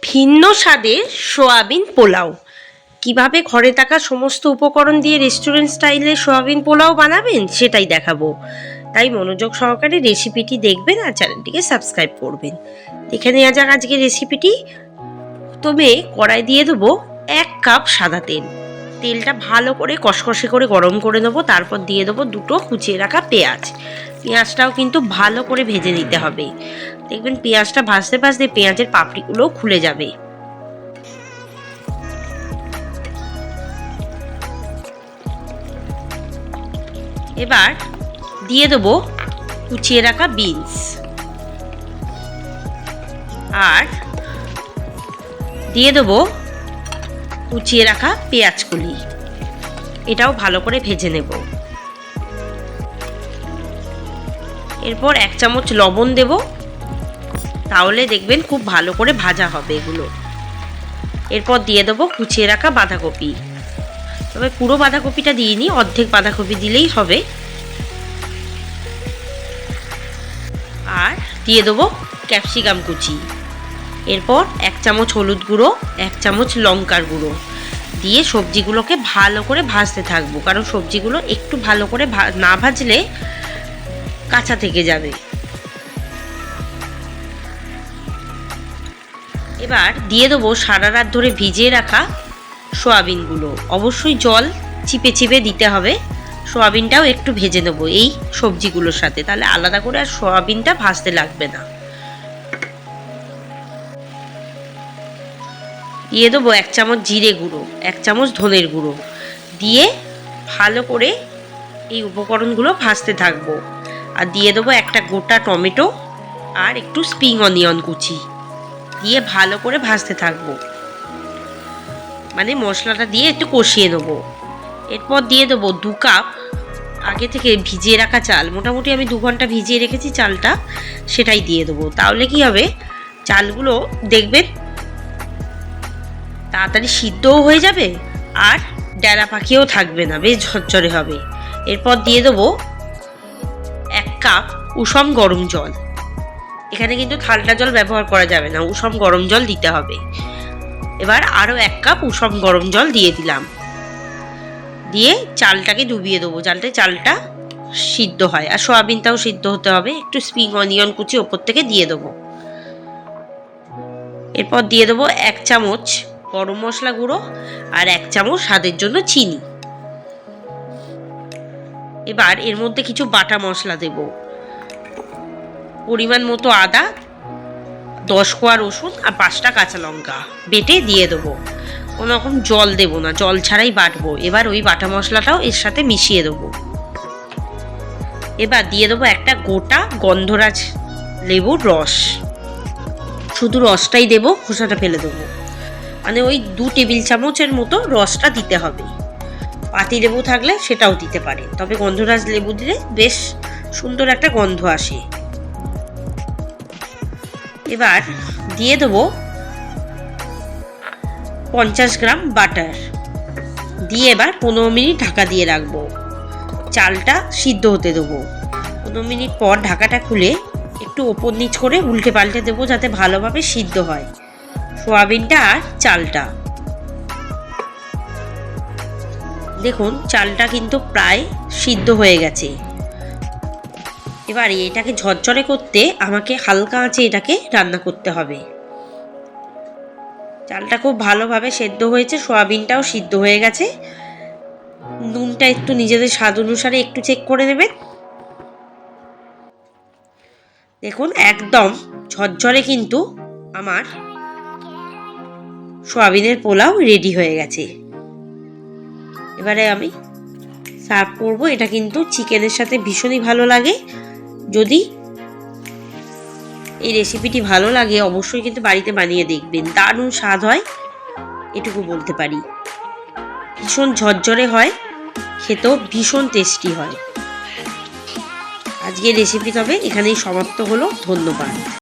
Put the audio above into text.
ভিন্ন স্বাদের সোয়াবিন পোলাও কিভাবে ঘরে থাকা সমস্ত উপকরণ দিয়ে রেস্টুরেন্ট স্টাইলে সোয়াবিন পোলাও বানাবেন সেটাই দেখাবো। তাই মনোযোগ সহকারে রেসিপিটি দেখবেন আর চ্যানেলটিকে সাবস্ক্রাইব করবেন। দেখে নেওয়া যাক আজকে রেসিপিটি। প্রথমে কড়াই দিয়ে দেবো 1 কাপ সাদা তেল। তেলটা ভালো করে কষকষে করে গরম করে নেবো। তারপর দিয়ে দেবো 2টো কুচিয়ে রাখা পেঁয়াজ। পেঁয়াজটাও কিন্তু ভালো করে ভেজে নিতে হবে। দেখবেন পেঁয়াজটা ভাজতে ভাজতে পেঁয়াজের পাপড়িগুলো খুলে যাবে। এবার দিয়ে দেবো কুচিয়ে রাখা বিনস আর দিয়ে দেবো কুচিয়ে রাখা পেঁয়াজ কলি। এটাও ভালো করে ভেজে নেব। এরপর 1 চামচ লবণ দেব, তাহলে দেখবেন খুব ভালো করে ভাজা হবে এগুলো। এরপর দিয়ে দেবো কুচিয়ে রাখা বাঁধাকপি। তবে পুরো বাঁধাকপিটা দিইনি, অর্ধেক বাঁধাকপি দিলেই হবে। আর দিয়ে দেবো ক্যাপসিকাম কুচি। এরপর 1 চামচ হলুদ গুঁড়ো, 1 চামচ লঙ্কার গুঁড়ো দিয়ে সবজিগুলোকে ভালো করে ভাজতে থাকবো, কারণ সবজিগুলো একটু ভালো করে না ভাজলে কাঁচা থেকে যাবে। এবার দিয়ে দেবো সারা রাত ধরে ভিজিয়ে রাখা সোয়াবিনগুলো। অবশ্যই জল চিপে চিপে দিতে হবে। সোয়াবিনটাও একটু ভেজে নেবো এই সবজিগুলোর সাথে, তাহলে আলাদা করে আর সোয়াবিনটা ভাজতে লাগবে না। দিয়ে দেবো 1 চামচ জিরে গুঁড়ো, 1 চামচ ধনের গুঁড়ো দিয়ে ভালো করে এই উপকরণগুলো ভাজতে থাকবো। আর দিয়ে দেবো একটা গোটা টমেটো আর একটু স্প্রিং অনিয়ন কুচি দিয়ে ভালো করে ভাজতে থাকবো, মানে মশলাটা দিয়ে একটু কষিয়ে নেবো। এরপর দিয়ে দেবো 2 কাপ আগে থেকে ভিজিয়ে রাখা চাল। মোটামুটি আমি 2 ঘন্টা ভিজিয়ে রেখেছি চালটা, সেটাই দিয়ে দেবো। তাহলে কি হবে, চালগুলো দেখবেন তাড়াতাড়ি সিদ্ধও হয়ে যাবে আর ডেরা পাখিও থাকবে না, বেশ ঝরঝরে হবে। এরপর দিয়ে দেবো 1 কাপ উষম গরম জল। এখানে কিন্তু ঠান্ডা জল ব্যবহার করা যাবে না, উষম গরম জল দিতে হবে। এবার আরও 1 কাপ উষম গরম জল দিয়ে দিলাম। দিয়ে চালটাকে ডুবিয়ে দেবো যাতে চালটা সিদ্ধ হয়, আর সয়াবিনটাও সিদ্ধ হতে হবে। একটু স্প্রিং অনিয়ন কুচি ওপর থেকে দিয়ে দেবো। এরপর দিয়ে দেবো 1 চামচ গরম মশলা গুঁড়ো আর 1 চামচ স্বাদের জন্য চিনি। এবার এর মধ্যে কিছু বাটা মশলা দেব। পরিমাণ মতো আদা, 10 কোয়া রসুন আর 5টা কাঁচা লঙ্কা বেটে দিয়ে দেবো। কোনো রকম জল দেবো না, জল ছাড়াই বাটবো। এবার ওই বাটা মশলাটাও এর সাথে মিশিয়ে দেবো। এবার দিয়ে দেবো একটা গোটা গন্ধরাজ লেবুর রস। শুধু রসটাই দেবো, খোসাটা ফেলে দেবো। মানে ওই 2 টেবিল চামচের মতো রসটা দিতে হবে। পাতি লেবু থাকলে সেটাও দিতে পারে, তবে গন্ধরাজ লেবু দিলে বেশ সুন্দর একটা গন্ধ আসে। এবার দিয়ে দেবো 50 গ্রাম বাটার দিয়ে এবার 15 মিনিট ঢাকা দিয়ে রাখবো। চালটা সিদ্ধ হতে দেবো। 15 মিনিট পর ঢাকাটা খুলে একটু ওপর নিচ করে উল্টে পাল্টে দেবো, যাতে ভালোভাবে সিদ্ধ হয় সোয়াবিনটা আর চালটা। দেখুন চালটা কিন্তু প্রায় সিদ্ধ হয়ে গেছে। এবার এটাকে ঝরঝরে করতে আমাকে হালকা আঁচে এটাকে রান্না করতে হবে। চালটা খুব ভালোভাবে সেদ্ধ হয়েছে, সোয়াবিনটাও সিদ্ধ হয়ে গেছে। নুনটা একটু নিজেদের স্বাদ অনুসারে একটু চেক করে নেবেন। দেখুন একদম ঝরঝরে কিন্তু আমার সোয়াবিনের পোলাও রেডি হয়ে গেছে। এবারে আমি সার্ভ করবো। এটা কিন্তু চিকেনের সাথে ভীষণই ভালো লাগে। যদি এই রেসিপিটি ভালো লাগে অবশ্যই কিন্তু বাড়িতে বানিয়ে দেখবেন, দারুণ স্বাদ হয়, এটুকু বলতে পারি। ভীষণ ঝরঝরে হয়, খেতেও ভীষণ টেস্টি হয়। আজকের রেসিপি তবে এখানেই সমাপ্ত হলো। ধন্যবাদ।